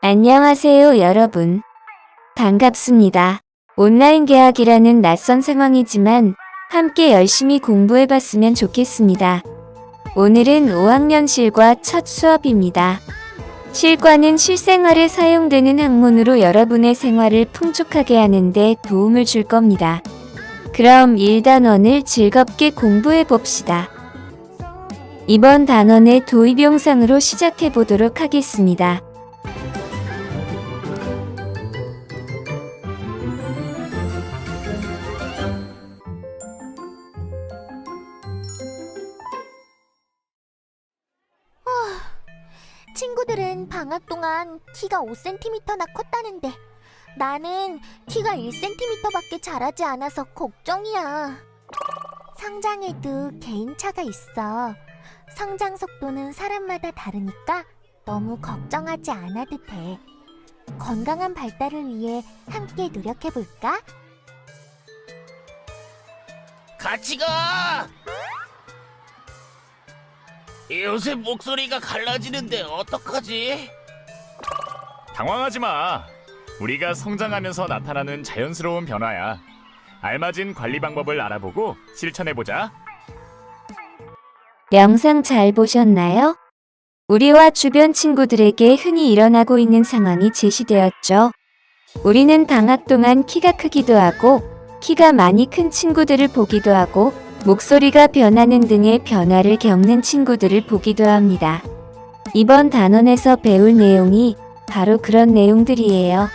안녕하세요, 여러분. 반갑습니다. 온라인 개학이라는 낯선 상황이지만 함께 열심히 공부해봤으면 좋겠습니다. 오늘은 5학년 실과 첫 수업입니다. 실과는 실생활에 사용되는 학문으로 여러분의 생활을 풍족하게 하는데 도움을 줄 겁니다. 그럼 1단원을 즐겁게 공부해 봅시다. 이번 단원의 도입 영상으로 시작해 보도록 하겠습니다. 친구들은 방학 동안 키가 5cm나 컸다는데 나는 키가 1cm밖에 자라지 않아서 걱정이야. 성장에도 개인차가 있어. 성장 속도는 사람마다 다르니까 너무 걱정하지 않아도 돼. 건강한 발달을 위해 함께 노력해볼까? 같이 가! 요새 목소리가 갈라지는데 어떡하지? 당황하지 마. 우리가 성장하면서 나타나는 자연스러운 변화야. 알맞은 관리 방법을 알아보고 실천해보자. 영상 잘 보셨나요? 우리와 주변 친구들에게 흔히 일어나고 있는 상황이 제시되었죠. 우리는 방학 동안 키가 크기도 하고, 키가 많이 큰 친구들을 보기도 하고, 목소리가 변하는 등의 변화를 겪는 친구들을 보기도 합니다. 이번 단원에서 배울 내용이 바로 그런 내용들이에요.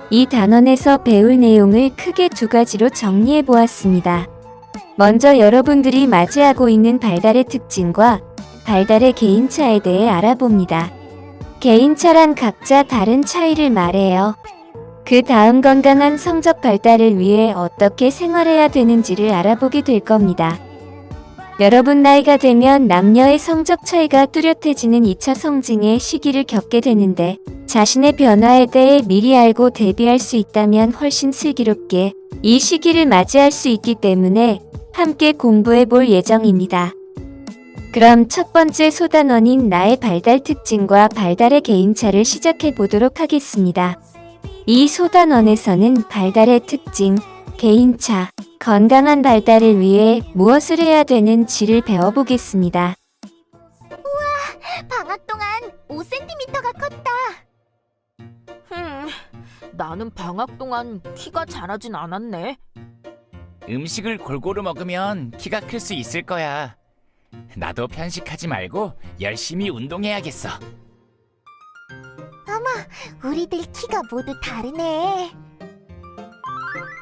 이 단원에서 배울 내용을 크게 두 가지로 정리해 보았습니다. 먼저 여러분들이 맞이하고 있는 발달의 특징과 발달의 개인차에 대해 알아봅니다. 개인차란 각자 다른 차이를 말해요. 그 다음 건강한 성적 발달을 위해 어떻게 생활해야 되는지를 알아보게 될 겁니다. 여러분 나이가 되면 남녀의 성적 차이가 뚜렷해지는 2차 성징의 시기를 겪게 되는데 자신의 변화에 대해 미리 알고 대비할 수 있다면 훨씬 슬기롭게 이 시기를 맞이할 수 있기 때문에 함께 공부해 볼 예정입니다. 그럼 첫 번째 소단원인 나의 발달 특징과 발달의 개인차를 시작해 보도록 하겠습니다. 이 소단원에서는 발달의 특징, 개인차, 건강한 발달을 위해 무엇을 해야 되는지를 배워보겠습니다. 방학 동안 5cm가 컸다. 나는 방학 동안 키가 자라진 않았네. 음식을 골고루 먹으면 키가 클 수 있을 거야. 나도 편식하지 말고 열심히 운동해야겠어. 우리들 키가 모두 다르네.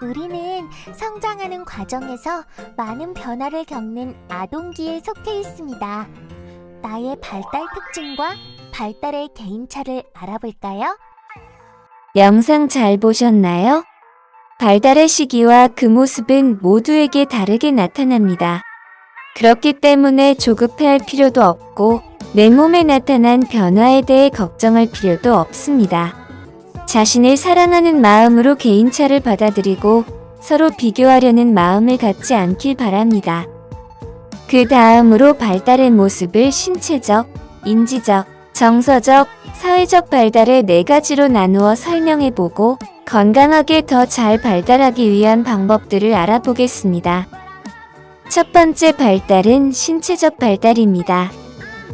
우리는 성장하는 과정에서 많은 변화를 겪는 아동기에 속해 있습니다. 나의 발달 특징과 발달의 개인차를 알아볼까요? 영상 잘 보셨나요? 발달의 시기와 그 모습은 모두에게 다르게 나타납니다. 그렇기 때문에 조급해할 필요도 없고 내 몸에 나타난 변화에 대해 걱정할 필요도 없습니다. 자신을 사랑하는 마음으로 개인차를 받아들이고 서로 비교하려는 마음을 갖지 않길 바랍니다. 그 다음으로 발달의 모습을 신체적, 인지적, 정서적, 사회적 발달의 4가지로 나누어 설명해보고 건강하게 더 잘 발달하기 위한 방법들을 알아보겠습니다. 첫 번째 발달은 신체적 발달입니다.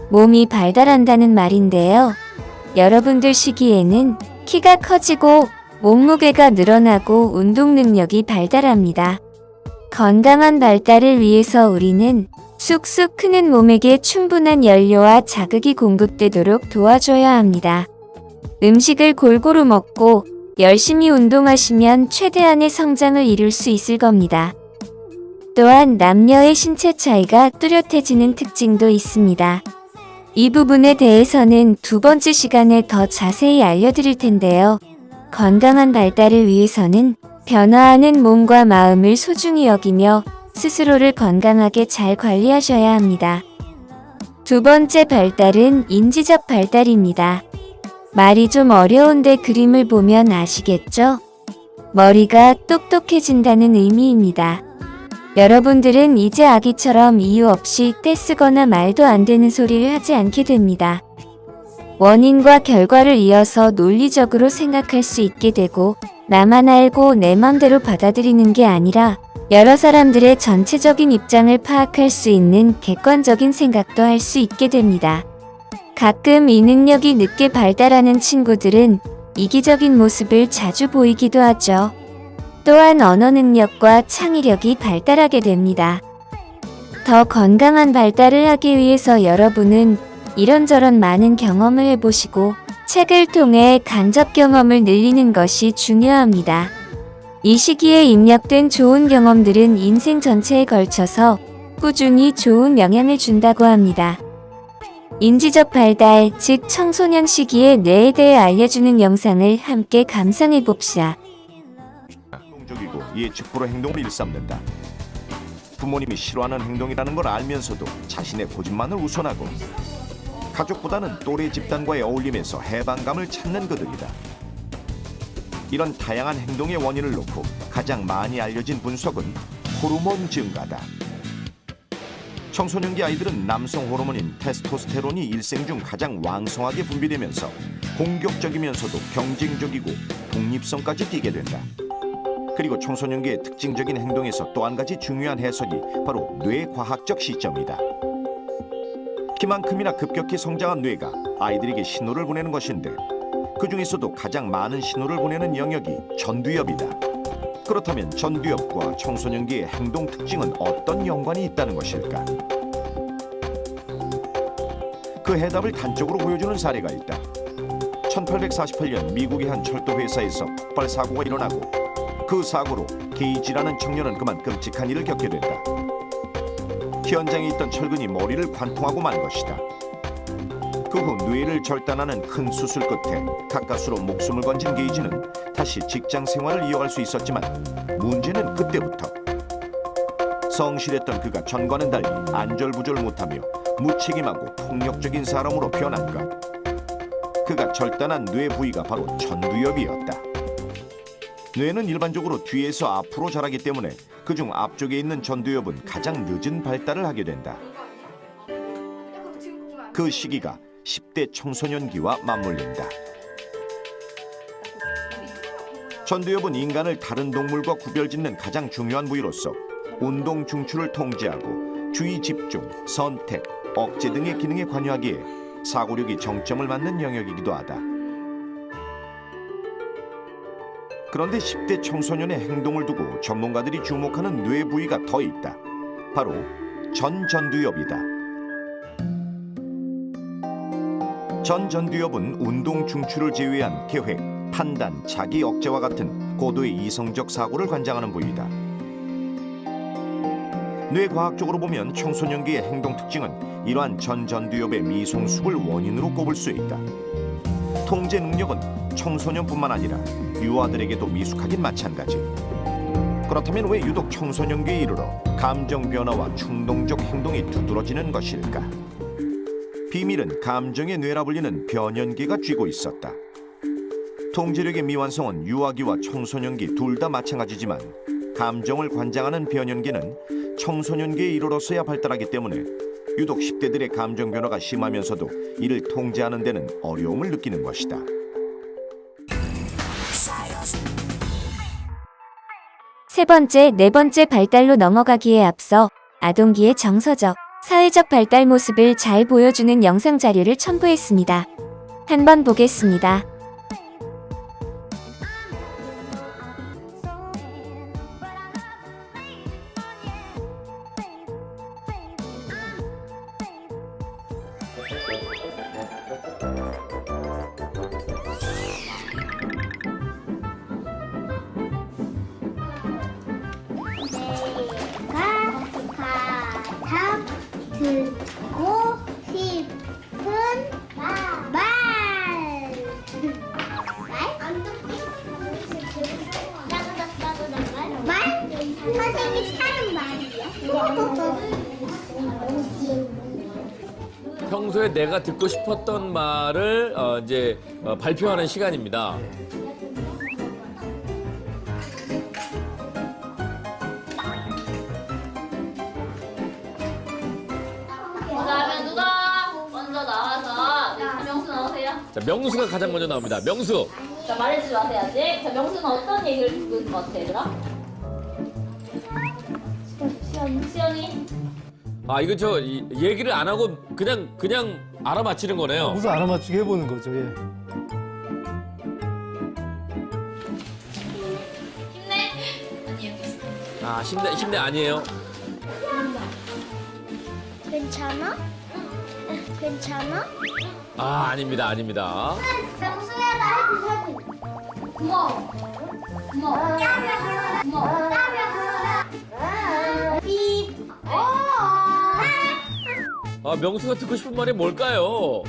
몸이 발달한다는 말인데요. 여러분들 시기에는 키가 커지고 몸무게가 늘어나고 운동 능력이 발달합니다. 건강한 발달을 위해서 우리는 쑥쑥 크는 몸에게 충분한 연료와 자극이 공급되도록 도와줘야 합니다. 음식을 골고루 먹고 열심히 운동하시면 최대한의 성장을 이룰 수 있을 겁니다. 또한 남녀의 신체 차이가 뚜렷해지는 특징도 있습니다. 이 부분에 대해서는 두 번째 시간에 더 자세히 알려드릴 텐데요. 건강한 발달을 위해서는 변화하는 몸과 마음을 소중히 여기며 스스로를 건강하게 잘 관리하셔야 합니다. 두 번째 발달은 인지적 발달입니다. 말이 좀 어려운데 그림을 보면 아시겠죠? 머리가 똑똑해진다는 의미입니다. 여러분들은 이제 아기처럼 이유 없이 떼쓰거나 말도 안 되는 소리를 하지 않게 됩니다. 원인과 결과를 이어서 논리적으로 생각할 수 있게 되고 나만 알고 내 맘대로 받아들이는 게 아니라 여러 사람들의 전체적인 입장을 파악할 수 있는 객관적인 생각도 할 수 있게 됩니다. 가끔 이 능력이 늦게 발달하는 친구들은 이기적인 모습을 자주 보이기도 하죠. 또한 언어 능력과 창의력이 발달하게 됩니다. 더 건강한 발달을 하기 위해서 여러분은 이런저런 많은 경험을 해보시고 책을 통해 간접 경험을 늘리는 것이 중요합니다. 이 시기에 입력된 좋은 경험들은 인생 전체에 걸쳐서 꾸준히 좋은 영향을 준다고 합니다. 인지적 발달, 즉 청소년 시기의 뇌에 대해 알려주는 영상을 함께 감상해 봅시다. 행동적이고 예측 불허 행동을 일삼는다. 부모님이 싫어하는 행동이라는 걸 알면서도 자신의 고집만을 우선하고 가족보다는 또래 집단과의 어울림에서 해방감을 찾는 그들이다. 이런 다양한 행동의 원인을 놓고 가장 많이 알려진 분석은 호르몬 증가다. 청소년기 아이들은 남성 호르몬인 테스토스테론이 일생 중 가장 왕성하게 분비되면서 공격적이면서도 경쟁적이고 독립성까지 띠게 된다. 그리고 청소년기의 특징적인 행동에서 또 한 가지 중요한 해석이 바로 뇌과학적 시점이다. 키만큼이나 급격히 성장한 뇌가 아이들에게 신호를 보내는 것인데 그 중에서도 가장 많은 신호를 보내는 영역이 전두엽이다. 그렇다면 전두엽과 청소년기의 행동 특징은 어떤 연관이 있다는 것일까? 그 해답을 단적으로 보여주는 사례가 있다. 1848년 미국의 한 철도 회사에서 폭발 사고가 일어나고 그 사고로 게이지라는 청년은 그만 끔찍한 일을 겪게 된다. 현장에 있던 철근이 머리를 관통하고 만 것이다. 그 후 뇌를 절단하는 큰 수술 끝에 가까스로 목숨을 건진 게이지는 다시 직장 생활을 이어갈 수 있었지만 문제는 그때부터 성실했던 그가 전과는 달리 안절부절 못하며 무책임하고 폭력적인 사람으로 변한 것. 그가 절단한 뇌 부위가 바로 전두엽이었다. 뇌는 일반적으로 뒤에서 앞으로 자라기 때문에 그중 앞쪽에 있는 전두엽은 가장 늦은 발달을 하게 된다. 그 시기가 10대 청소년기와 맞물린다. 전두엽은 인간을 다른 동물과 구별짓는 가장 중요한 부위로서 운동 중추를 통제하고 주의 집중, 선택, 억제 등의 기능에 관여하기에 사고력이 정점을 맞는 영역이기도 하다. 그런데 10대 청소년의 행동을 두고 전문가들이 주목하는 뇌 부위가 더 있다. 바로 전전두엽이다. 전전두엽은 운동 중추를 제외한 계획, 판단, 자기 억제와 같은 고도의 이성적 사고를 관장하는 부위다. 뇌과학적으로 보면 청소년기의 행동 특징은 이러한 전전두엽의 미성숙을 원인으로 꼽을 수 있다. 통제 능력은 청소년뿐만 아니라 유아들에게도 미숙하긴 마찬가지. 그렇다면 왜 유독 청소년기에 이르러 감정 변화와 충동적 행동이 두드러지는 것일까? 비밀은 감정의 뇌라 불리는 변연기가 쥐고 있었다. 통제력의 미완성은 유아기와 청소년기 둘 다 마찬가지지만 감정을 관장하는 변연기는 청소년기에 이르러서야 발달하기 때문에 유독 10대들의 감정 변화가 심하면서도 이를 통제하는 데는 어려움을 느끼는 것이다. 세 번째, 네 번째 발달로 넘어가기에 앞서 아동기의 정서적, 사회적 발달 모습을 잘 보여주는 영상 자료를 첨부했습니다. 한번 보겠습니다. 가장 듣고 싶은 말. 말? 선생님이 사는 말이야? 평소에 내가 듣고 싶었던 말을 발표하는 시간입니다. 그다음에 누가 먼저 나와서 명수 나오세요. 자, 명수가 가장 먼저 나옵니다. 명수. 자, 말해주지 마세요, 아직. 자, 명수는 어떤 얘기를 듣고 있는 것 같아, 얘들아? 시연이? 아, 이거 얘기를 안 하고 그냥 알아맞히는 거네요. 무슨 알아맞히기 해보는 거죠. 예. 힘내? 아니, 여기 있어. 아, 힘내 아니에요. 괜찮아? 괜찮아? 아, 아닙니다. 명수야 나 해도 고마워. 고마워. 삐. 아, 명수가 듣고 싶은 말이 뭘까요?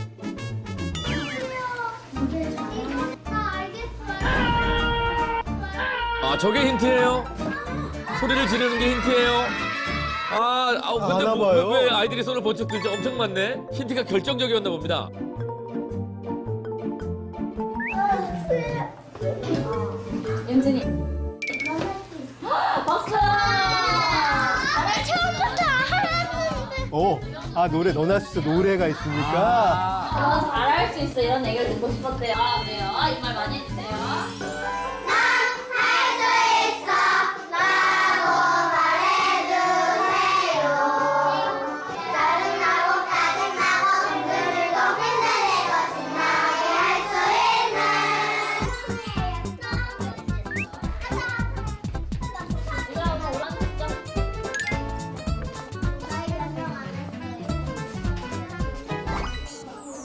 아, 저게 힌트예요? 소리를 지르는 게 힌트예요? 근데 아나 봐요. 왜 아이들이 손을 번쩍 들지? 엄청 많네. 힌트가 결정적이었나 봅니다. 윤진이. 박수! 노래 너나 진짜 노래가 있으니까. 잘할 수 있어. 이런 얘기를 듣고 싶었대요. 그래요. 이 말 많이 해주세요.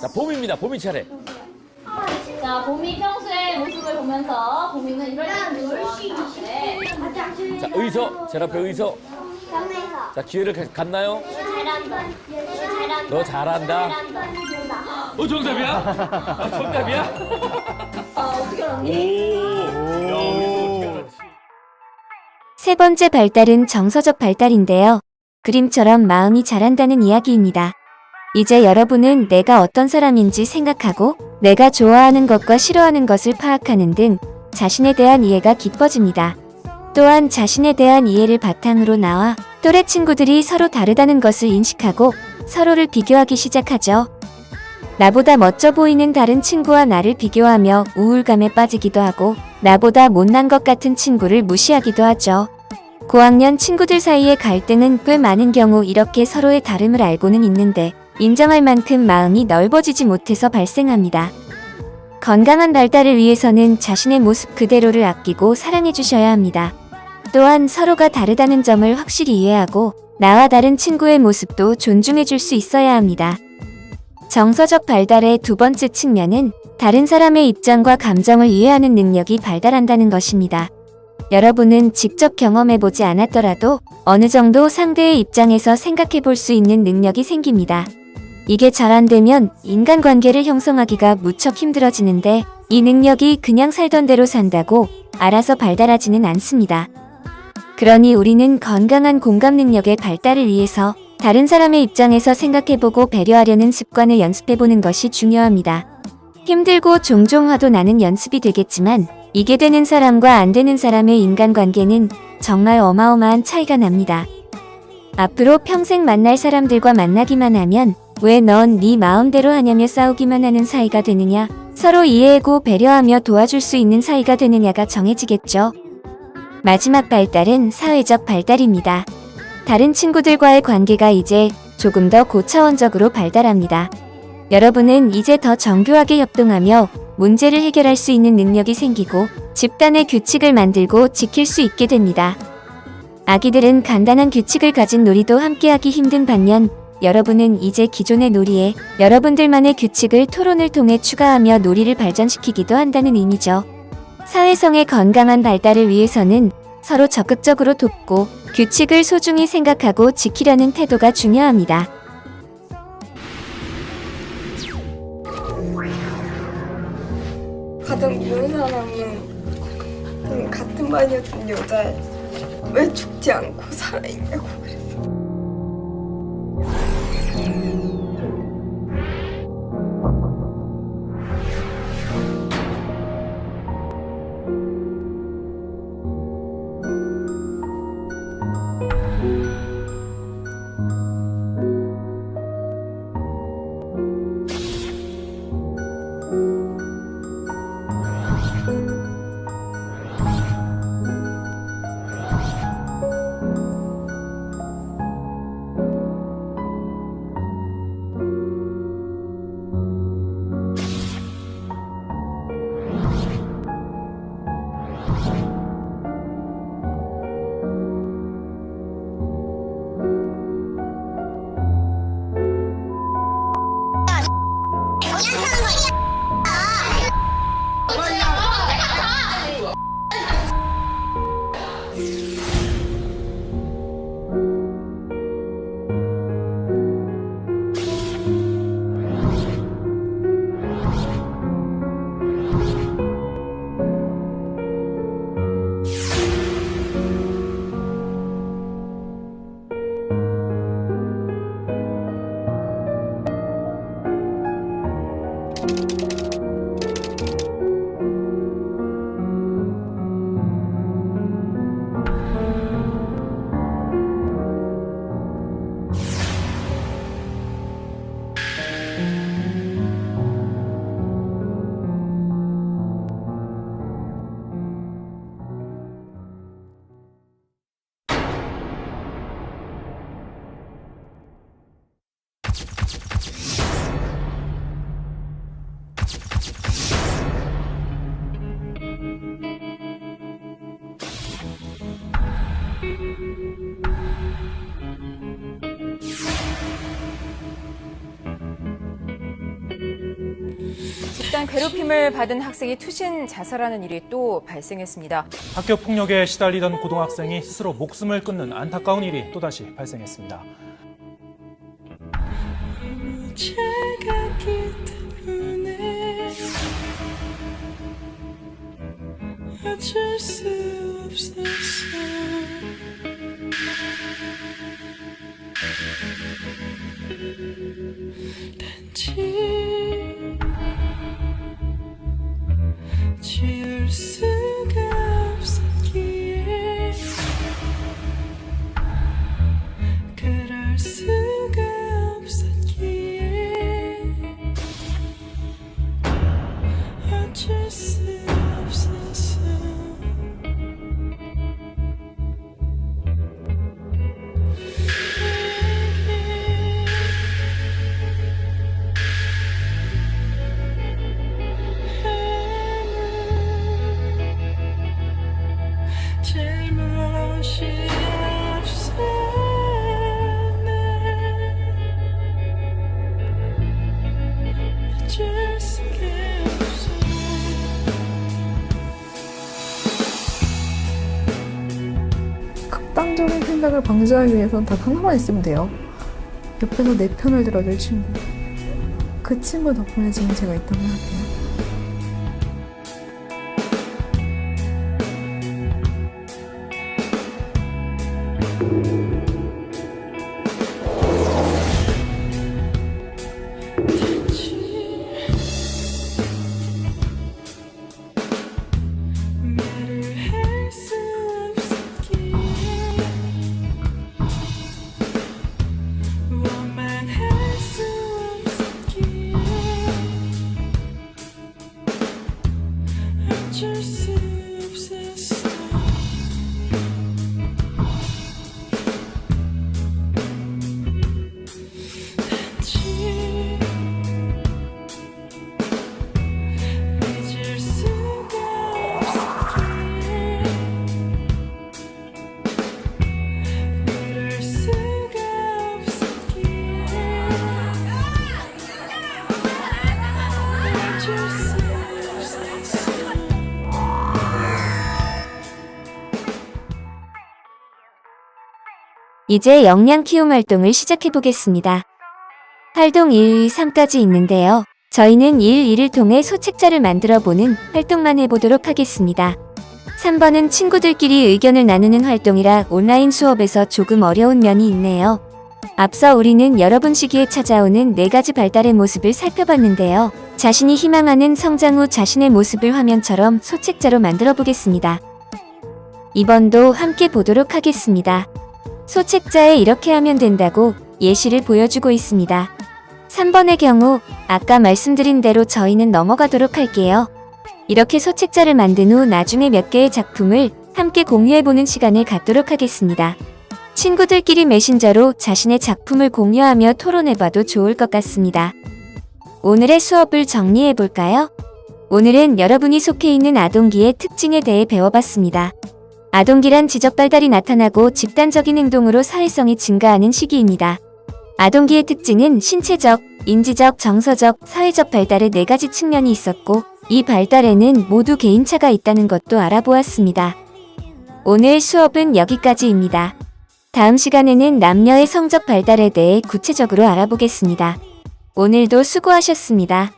자, 봄입니다. 봄이 차례. 자, 봄이 평소의 모습을 보면서 봄이는 이럴 때 좋아하는데. 자, 의서. 제 앞에 의서. 자, 기회를 갖나요? 너 잘한다. 정답이야? 정답이야? 어떻게 알았니? 오. 세 번째 발달은 정서적 발달인데요. 그림처럼 마음이 자란다는 이야기입니다. 이제 여러분은 내가 어떤 사람인지 생각하고 내가 좋아하는 것과 싫어하는 것을 파악하는 등 자신에 대한 이해가 깊어집니다. 또한 자신에 대한 이해를 바탕으로 나와 또래 친구들이 서로 다르다는 것을 인식하고 서로를 비교하기 시작하죠. 나보다 멋져 보이는 다른 친구와 나를 비교하며 우울감에 빠지기도 하고 나보다 못난 것 같은 친구를 무시하기도 하죠. 고학년 친구들 사이의 갈등은 꽤 많은 경우 이렇게 서로의 다름을 알고는 있는데 인정할 만큼 마음이 넓어지지 못해서 발생합니다. 건강한 발달을 위해서는 자신의 모습 그대로를 아끼고 사랑해 주셔야 합니다. 또한 서로가 다르다는 점을 확실히 이해하고 나와 다른 친구의 모습도 존중해 줄 수 있어야 합니다. 정서적 발달의 두 번째 측면은 다른 사람의 입장과 감정을 이해하는 능력이 발달한다는 것입니다. 여러분은 직접 경험해보지 않았더라도 어느 정도 상대의 입장에서 생각해 볼 수 있는 능력이 생깁니다. 이게 잘 안 되면 인간관계를 형성하기가 무척 힘들어지는데 이 능력이 그냥 살던 대로 산다고 알아서 발달하지는 않습니다. 그러니 우리는 건강한 공감 능력의 발달을 위해서 다른 사람의 입장에서 생각해보고 배려하려는 습관을 연습해보는 것이 중요합니다. 힘들고 종종 화도 나는 연습이 되겠지만 이게 되는 사람과 안 되는 사람의 인간관계는 정말 어마어마한 차이가 납니다. 앞으로 평생 만날 사람들과 만나기만 하면 왜 넌 네 마음대로 하냐며 싸우기만 하는 사이가 되느냐, 서로 이해하고 배려하며 도와줄 수 있는 사이가 되느냐가 정해지겠죠. 마지막 발달은 사회적 발달입니다. 다른 친구들과의 관계가 이제 조금 더 고차원적으로 발달합니다. 여러분은 이제 더 정교하게 협동하며 문제를 해결할 수 있는 능력이 생기고 집단의 규칙을 만들고 지킬 수 있게 됩니다. 아기들은 간단한 규칙을 가진 놀이도 함께하기 힘든 반면 여러분은 이제 기존의 놀이에 여러분들만의 규칙을 토론을 통해 추가하며 놀이를 발전시키기도 한다는 의미죠. 사회성의 건강한 발달을 위해서는 서로 적극적으로 돕고 규칙을 소중히 생각하고 지키려는 태도가 중요합니다. 가장 미운 사람은 같은 반이었던 여자애 왜 죽지 않고 살아있냐고 그래서 다양한 괴롭힘을 받은 학생이 투신 자살하는 일이 또 발생했습니다. 학교 폭력에 시달리던 고등학생이 스스로 목숨을 끊는 안타까운 일이 또다시 발생했습니다. 어쩔 수 없었어. 단지 지울 수가 없었기에 그럴 수가 없었기에 어쩔 수 없었어. 잘못이 없어. 어쩔 수가 없어. 극단적인 생각을 방지하기 위해선 단 하나만 있으면 돼요. 옆에서 내 편을 들어줄 친구. 그 친구 덕분에 지금 제가 있다고 생각해요. 말을 할 수 없었기에 원망할 수 없었기에 어쩔 수 없었어. 단지 잊을 수가 없었기에 그럴 수가 없었기에 어쩔 수 없었어. 이제 역량 키움 활동을 시작해 보겠습니다. 활동 1, 3까지 있는데요. 저희는 1, 2를 통해 소책자를 만들어 보는 활동만 해보도록 하겠습니다. 3번은 친구들끼리 의견을 나누는 활동이라 온라인 수업에서 조금 어려운 면이 있네요. 앞서 우리는 여러분 시기에 찾아오는 4가지 발달의 모습을 살펴봤는데요. 자신이 희망하는 성장 후 자신의 모습을 화면처럼 소책자로 만들어 보겠습니다. 2번도 함께 보도록 하겠습니다. 소책자에 이렇게 하면 된다고 예시를 보여주고 있습니다. 3번의 경우 아까 말씀드린 대로 저희는 넘어가도록 할게요. 이렇게 소책자를 만든 후 나중에 몇 개의 작품을 함께 공유해보는 시간을 갖도록 하겠습니다. 친구들끼리 메신저로 자신의 작품을 공유하며 토론해봐도 좋을 것 같습니다. 오늘의 수업을 정리해볼까요? 오늘은 여러분이 속해 있는 아동기의 특징에 대해 배워봤습니다. 아동기란 지적 발달이 나타나고 집단적인 행동으로 사회성이 증가하는 시기입니다. 아동기의 특징은 신체적, 인지적, 정서적, 사회적 발달의 4가지 측면이 있었고 이 발달에는 모두 개인차가 있다는 것도 알아보았습니다. 오늘 수업은 여기까지입니다. 다음 시간에는 남녀의 성적 발달에 대해 구체적으로 알아보겠습니다. 오늘도 수고하셨습니다.